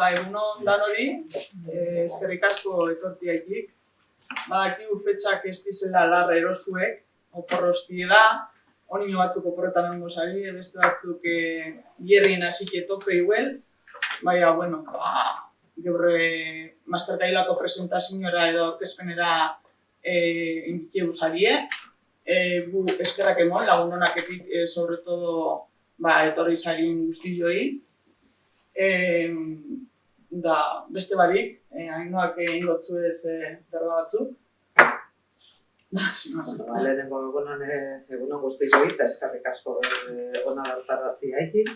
egunon danori, eskerrik asko etortiaitik. Badakigu fetxak ez dizela larra erosuek, oporrostie da, onino batzuk oporretan ongo sari, beste batzuk hierrien hasik etope iguel. Baina, bueno, gaur masterkailako presentazioa edo aurkezpenera inbiteu sarie. Gu eskerrak emon, lagunonaketik, sobre todo, etorri sarien guztioi. Da, beste barik, Ainhoak ingotzu ez berba batzuk. Lehenengo egunon guztioi eta eskerrik asko ona dartaratzi haitik.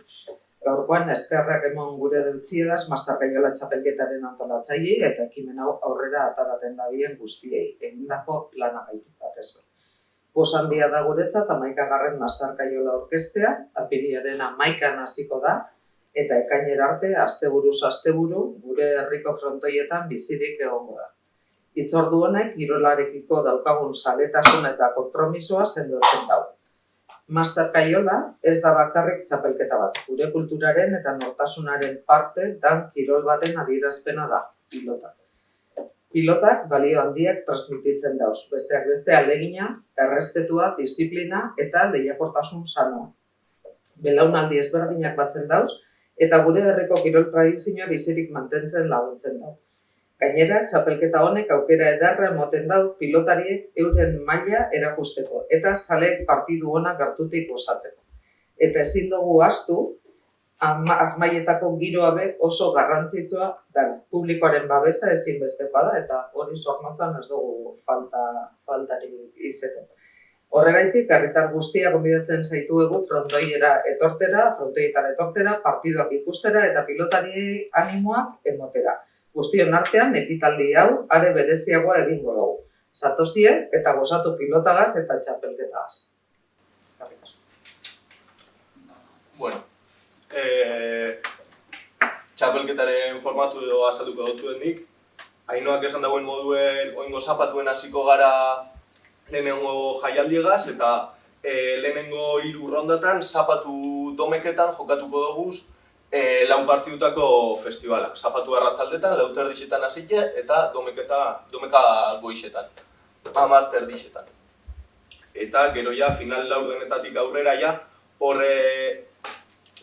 Gaurkoan eskerrak emon gure deutziedaz Masterkaiola txapelketaren antolatzailei eta ekimen hau aurrera ataraten dabien guztiei, egindako lanagaitik batez. Poz handia da guretzat 11. Masterkaiola orkestea, apirilaren 11an hasiko da, eta ekainera arte, asteburuz asteburu, gure herriko frontoietan bizirik egongo da. Hitzordu honek kirolarekiko daukagun zaletasun eta konpromisoa sendotzen dau. Masterkaiola ez da bakarrik txapelketa bat, gure kulturaren eta nortasunaren parte dan kirol baten adierazpena da, pilotak. Pilotak balio handiak transmititzen dauz, besteak beste ahalegina, errespetua, disiplina eta lehiakortasun sanoa. Belaunaldi ezberdinak batzen dauz, eta gure herriko kirol tradizioa bizirik mantentzen laguntzen dau. Gainera, txapelketa honek aukera ederra ematen dau pilotariek euren maila erakusteko eta zaleek partidu onak gertutik gozatzeko. Eta ezin dugu ahaztu, armailetako giroa be oso garrantzitsua da. Publikoaren babesa ezinbestekoa da eta hori zornotzan ez dugu faltarik izaten. Horregaitik, herritar guztia gonbidatzen zaituegu frontoietara etortera, partiduak ikustera eta pilotari animoak emotera. Guztion artean, ekitaldi hau are bereziagoa egingo dugu. Zatozie eta gozatu pilotagaz eta txapelketagaz. Eskerrik asko. Bueno, txapelketaren formatu edo azalduko dutzuenik. Ainhoak esan dagoen moduen oingo zapatuen hasiko gara lehenengo jaialdiegaz eta lehenengo 3 rondatan zapatu domeketan jokatuko doguz 4 partidutako festivalak. Zapatu arratzaldetan, 4:30 hasite eta domeka goixetan, 10:30. Eta gero ja final laurdenetatik aurrera ja horre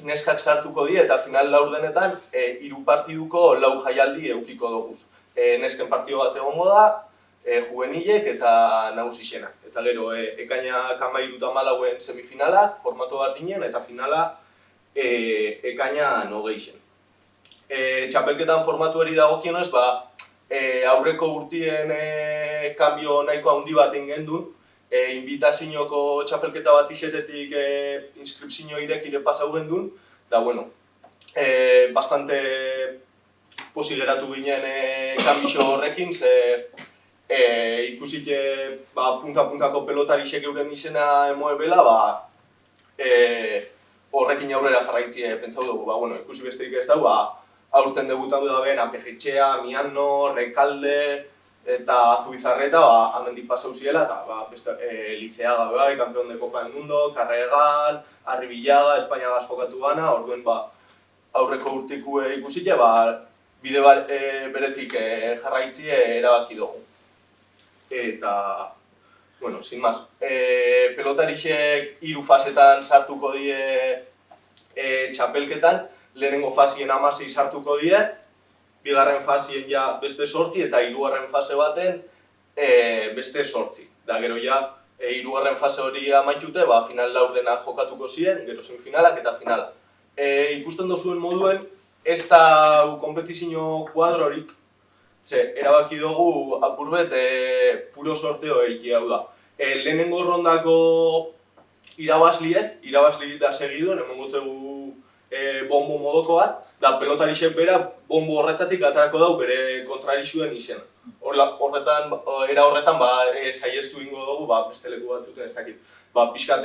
neskak sartuko die eta final laurdenetan 3 partiduko 4 jaialdi eukiko doguz. Nesken partido bat egongo da, juvenilek eta nagusixenak. Eta gero, ekainak 13-14 semifinalak, formatu bat dinen, eta finala ekainan 20. Txapelketan formatuari dagokionez, aurreko urtien kanbio nahiko handi bat egin duen, invitazioko txapelketa bat izetetik inskripzio irekire pasau gendun, da bueno, bastante posi geratu ginen kanbixo horrekin, ze ikusik punta-puntako pelotarixek euren izena emoebela, horrekin aurrera jarraitzie pentsau dugu. Bueno, ikusi besterik ez dugu, aurten debutatu da ben Apejitxea, Miano, Rekalde eta Zubizarreta amendik pasau ziela, eta Liceaga bai, campeón de Copa del Mundo, Carregal, Arribillaga, Espainiagaz jokatu gana, orduen aurreko urtiku ikusik, bide beretik jarraitzie erabaki dugu. Eta, bueno, sin más, pelotarixek 3 fasetan sartuko die txapelketan, lehenengo fasien 16 sartuko die, bigarren fasien ja beste 8 eta 3. fase baten beste 8. Da gero ja, 3. fase hori amaitute, final laurdenak jokatuko ziren, gero semifinalak eta finala. Ikusten duzuen moduen, ez da konpetizio kuadrorik, erabaki dugu apurbet puro sorteo eiki hau da. Lehenengo rondako irabazli da segiduen, emongo zegu bombo modoko bat, da pelotarixek bera bombo horretatik atarako dau bere kontrarizuen izena. Era horretan saiestu ingo dugu, beste leku batzuten ez dakit. Pixkat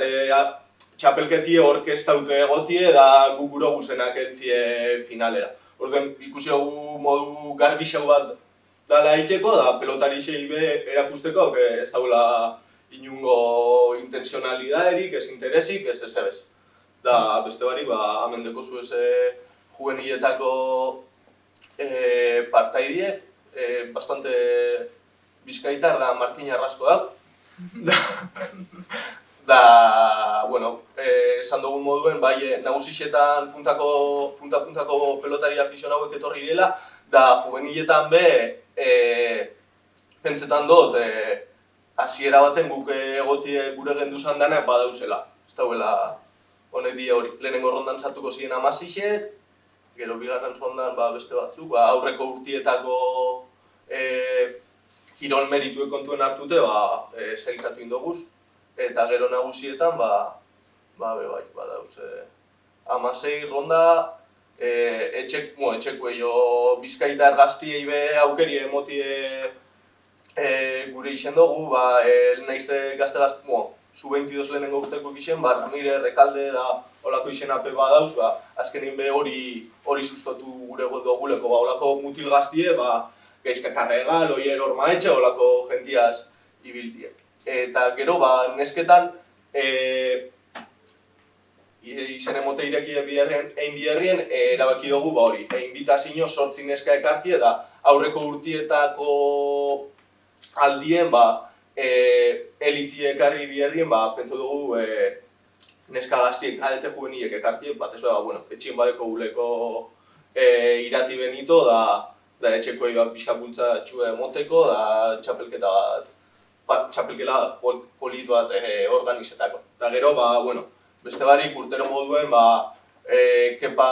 txapelketie orkestaute egotie da guguro guzenak entzie finalera. Orden ikusi dugu modu garbixau bat dala egiteko, da pelotarixei be erakusteko, ez daula inungo intensionalidaderik, ez interesik, ez ez. Da beste bari, hemen deko zuez juveniletako Taidie, bastante bizkaitar da Martin Arrasko da. Da, bueno, esan dugun moduen, bai, nagusixetan punta-puntako pelotari afizionauek etorri dela, da juveniletan pentsetan dut, hasiera baten guk egotie gure genduzan dana badauzela. Ez dauela honek dia hori. Lehenengo rondan sartuko ziren 16, gero bigarren rondan beste batzuk, aurreko urtietako kirol merituek kontuen hartute, sailkatu indoguz. Eta gero nagusietan, badauz 16 ronda, etxekuei bizkaitar gaztiei aukeri emotie gure izen dugu, naizte gazte, sub-22 lehenengo urteko izen, Ramire, Rekalde da olako izenape badauz, azkenin hori sustatu gure duguleko, olako mutil gaztie, Gaizka Karregal, Oier Ormaetxe, olako jentiaz ibiltie. Eta gero, nesketan, izen emote ireki egin biherrien, erabaki dugu hori. Inbitazio 8 neska ekartie da aurreko urtietako aldien, elitie ekarri biherrien, pentsu dugu neska gaztiek, kadete juvenilek ekartie, batez etxien badeko guleko irati benito, da etxekoi pixka bultza txue emoteko, da txapelkela polit bat organizetako. Eta gero, beste barik urtero moduen, kepa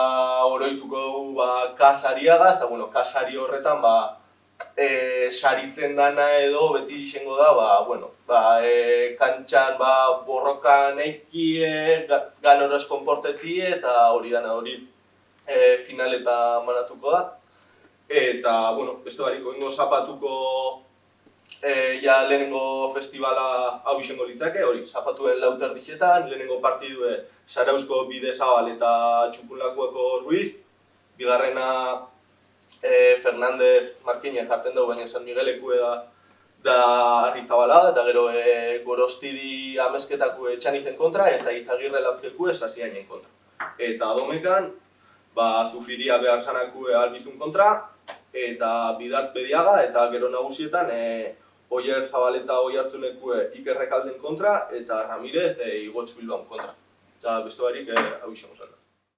oroituko dugu kasariagaz, eta kasari horretan, saritzen dana edo beti izango da, kantxan borrokan eikie, ganoraz konportetie, eta hori dana hori finaleta manatuko da. Eta, beste bariko ingo zapatuko lehenengo festivala hau izango litzake, hori, zapatuen lauter dizetan, lehenengo partidue Zarauzko Bidezabal eta Txukunlakueko Ruiz, bigarrena Fernandez Markine jartzen dugu, baina San Miguelekue da Arrizabala, eta gero Gorostidi Amezketako Etxanizen kontra, eta Izagirre Lauzekue Sasiainen kontra. Eta domekan, Zufiria behar zanakue Albizun kontra, eta Bidart Bediaga, eta gero nagusietan Oier Zabaleta Oiartzunekue Iker Rekalden kontra, eta Ramirez Igotz Bilbao kontra. Eta beste barik hau izango zen.